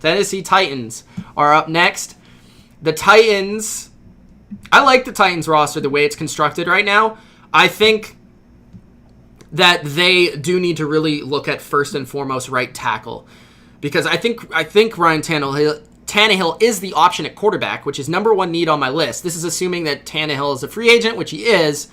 Tennessee Titans are up next. The Titans, I like the Titans roster the way it's constructed right now. I think that they do need to really look at first and foremost right tackle, because I think Ryan Tannehill is the option at quarterback, which is number one need on my list. This is assuming that Tannehill is a free agent, which he is.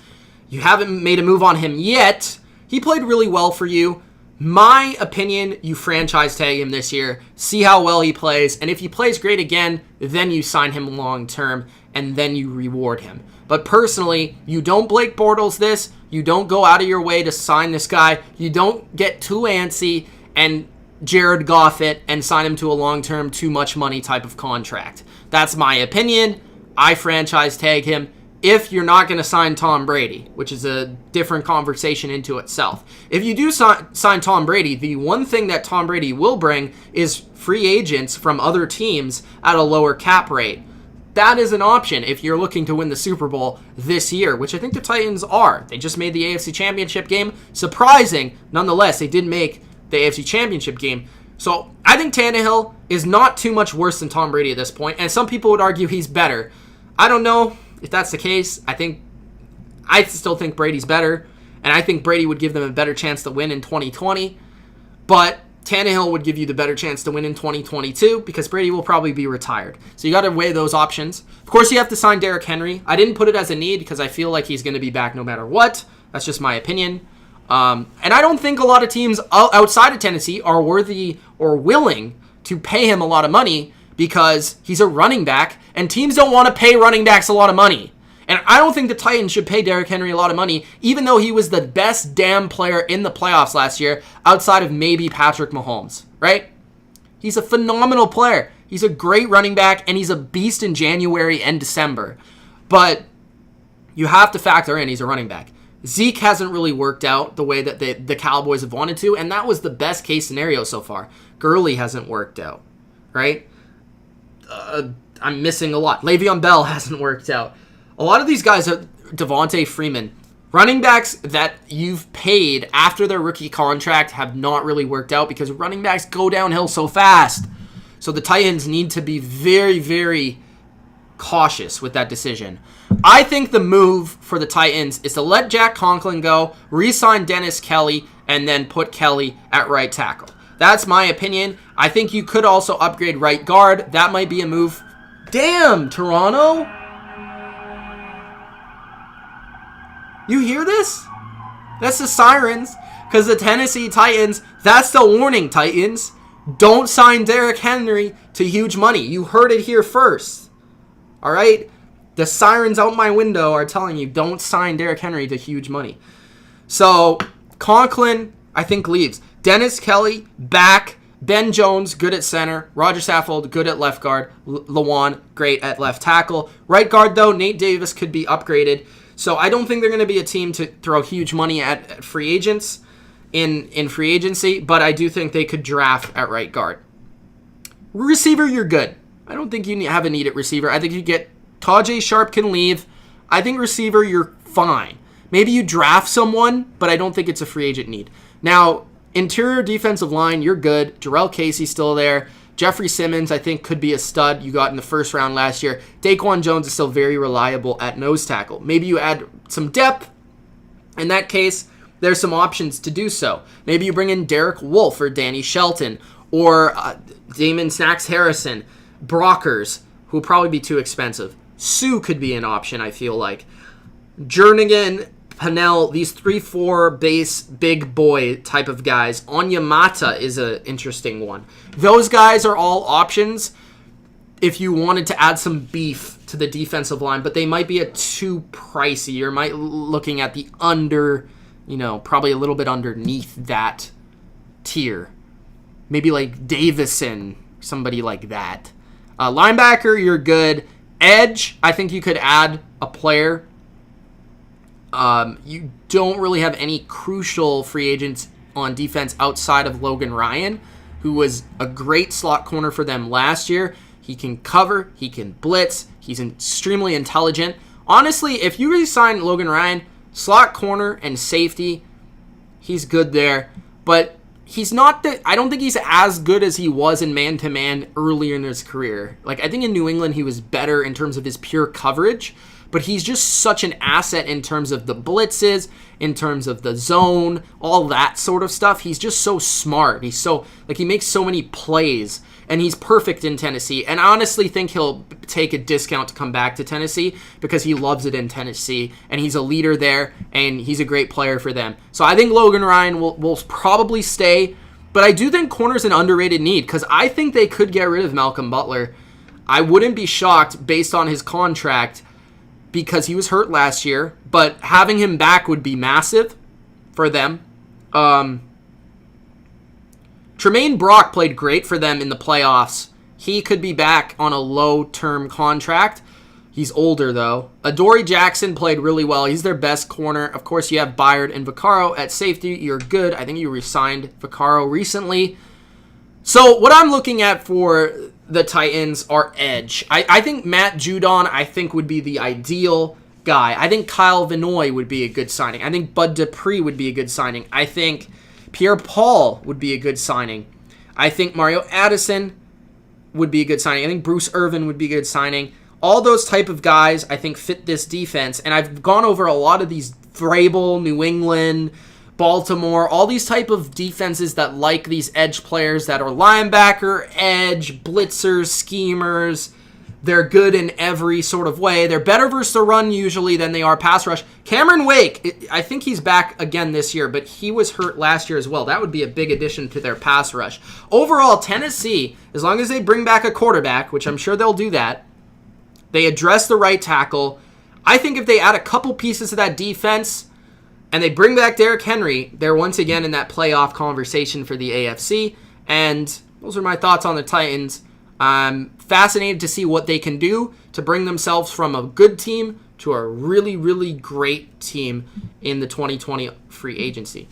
You haven't made a move on him yet. He played really well for you. My opinion, you franchise tag him this year, see how well he plays, and if he plays great again, then you sign him long term, and then you reward him. But personally, you don't Blake Bortles this, you don't go out of your way to sign this guy, you don't get too antsy and Jared Goff it and sign him to a long-term, too much money type of contract. That's my opinion. I franchise tag him. If you're not going to sign Tom Brady, which is a different conversation into itself. If you do sign Tom Brady, the one thing that Tom Brady will bring is free agents from other teams at a lower cap rate. That is an option if you're looking to win the Super Bowl this year, which I think the Titans are. They just made the AFC Championship game. Surprising, nonetheless, they did make the AFC Championship game. So I think Tannehill is not too much worse than Tom Brady at this point, and some people would argue he's better. I don't know if that's the case. I still think Brady's better, and I think Brady would give them a better chance to win in 2020, but Tannehill would give you the better chance to win in 2022 because Brady will probably be retired. So you got to weigh those options. Of course, you have to sign Derrick Henry. I didn't put it as a need because I feel like he's going to be back no matter what. That's just my opinion. And I don't think a lot of teams outside of Tennessee are worthy or willing to pay him a lot of money because he's a running back, and teams don't want to pay running backs a lot of money. And I don't think the Titans should pay Derrick Henry a lot of money, even though he was the best damn player in the playoffs last year, outside of maybe Patrick Mahomes, right? He's a phenomenal player. He's a great running back, and he's a beast in January and December. But you have to factor in he's a running back. Zeke hasn't really worked out the way that the Cowboys have wanted to, and that was the best case scenario so far. Gurley hasn't worked out, right? I'm missing a lot. Le'Veon Bell hasn't worked out. A lot of these guys are Devontae Freeman. Running backs that you've paid after their rookie contract have not really worked out because running backs go downhill so fast. So the Titans need to be very, very cautious with that decision. I think the move for the Titans is to let Jack Conklin go, re-sign Dennis Kelly, and then put Kelly at right tackle. That's my opinion. I think you could also upgrade right guard. That might be a move. Damn, Toronto. You hear this? That's the sirens. Because the Tennessee Titans, that's the warning, Titans. Don't sign Derrick Henry to huge money. You heard it here first. All right? The sirens out my window are telling you don't sign Derrick Henry to huge money. So, Conklin, I think, leaves. Dennis Kelly, back. Ben Jones, good at center. Roger Saffold, good at left guard. Lawan, great at left tackle. Right guard, though, Nate Davis could be upgraded. So I don't think they're going to be a team to throw huge money at free agents in free agency, but I do think they could draft at right guard. Receiver, you're good. I don't think you have a need at receiver. I think you get Tajay Sharp can leave. I think receiver, you're fine. Maybe you draft someone, but I don't think it's a free agent need. Now, interior defensive line, you're good. Jarrell Casey's still there. Jeffrey Simmons, I think, could be a stud you got in the first round last year. Daquan Jones is still very reliable at nose tackle. Maybe you add some depth. In that case, there's some options to do so. Maybe you bring in Derek Wolfe or Danny Shelton or Damon Snacks Harrison, Brockers, who will probably be too expensive. Sue could be an option, I feel like. Jernigan, Pennell, these 3-4 base big boy type of guys. Onyemata is an interesting one. Those guys are all options if you wanted to add some beef to the defensive line, but they might be too pricey. You might looking at the under, probably a little bit underneath that tier. Maybe like Davison, somebody like that. Linebacker, you're good. Edge, I think you could add a player. You don't really have any crucial free agents on defense outside of Logan Ryan, who was a great slot corner for them last year. He can cover, he can blitz, he's extremely intelligent. Honestly, if you re-sign Logan Ryan, slot corner and safety, he's good there. But he's not that. I don't think he's as good as he was in man-to-man earlier in his career. Like, I think in New England he was better in terms of his pure coverage, but he's just such an asset in terms of the blitzes, in terms of the zone, all that sort of stuff. He's just so smart. He's so, like, he makes so many plays, and he's perfect in Tennessee. And I honestly think he'll take a discount to come back to Tennessee because he loves it in Tennessee, and he's a leader there, and he's a great player for them. So I think Logan Ryan will probably stay, but I do think corner's an underrated need because I think they could get rid of Malcolm Butler. I wouldn't be shocked based on his contract because he was hurt last year, but having him back would be massive for them. Tremaine Brock played great for them in the playoffs. He could be back on a low-term contract. He's older, though. Adoree Jackson played really well. He's their best corner. Of course, you have Byard and Vaccaro at safety. You're good. I think you re-signed Vaccaro recently. So what I'm looking at for the Titans are edge. I think Matt Judon, I think, would be the ideal guy. I think Kyle Vinoy would be a good signing. I think Bud Dupree would be a good signing. I think Pierre-Paul would be a good signing. I think Mario Addison would be a good signing. I think Bruce Irvin would be a good signing. All those type of guys, I think, fit this defense. And I've gone over a lot of these Vrabel, New England, Baltimore, all these type of defenses that like these edge players that are linebacker, edge, blitzers, schemers. They're good in every sort of way. They're better versus the run usually than they are pass rush. Cameron Wake, I think he's back again this year, but he was hurt last year as well. That would be a big addition to their pass rush. Overall, Tennessee, as long as they bring back a quarterback, which I'm sure they'll do that, they address the right tackle. I think if they add a couple pieces to that defense, and they bring back Derrick Henry, they're once again in that playoff conversation for the AFC. And those are my thoughts on the Titans. I'm fascinated to see what they can do to bring themselves from a good team to a really, really great team in the 2020 free agency.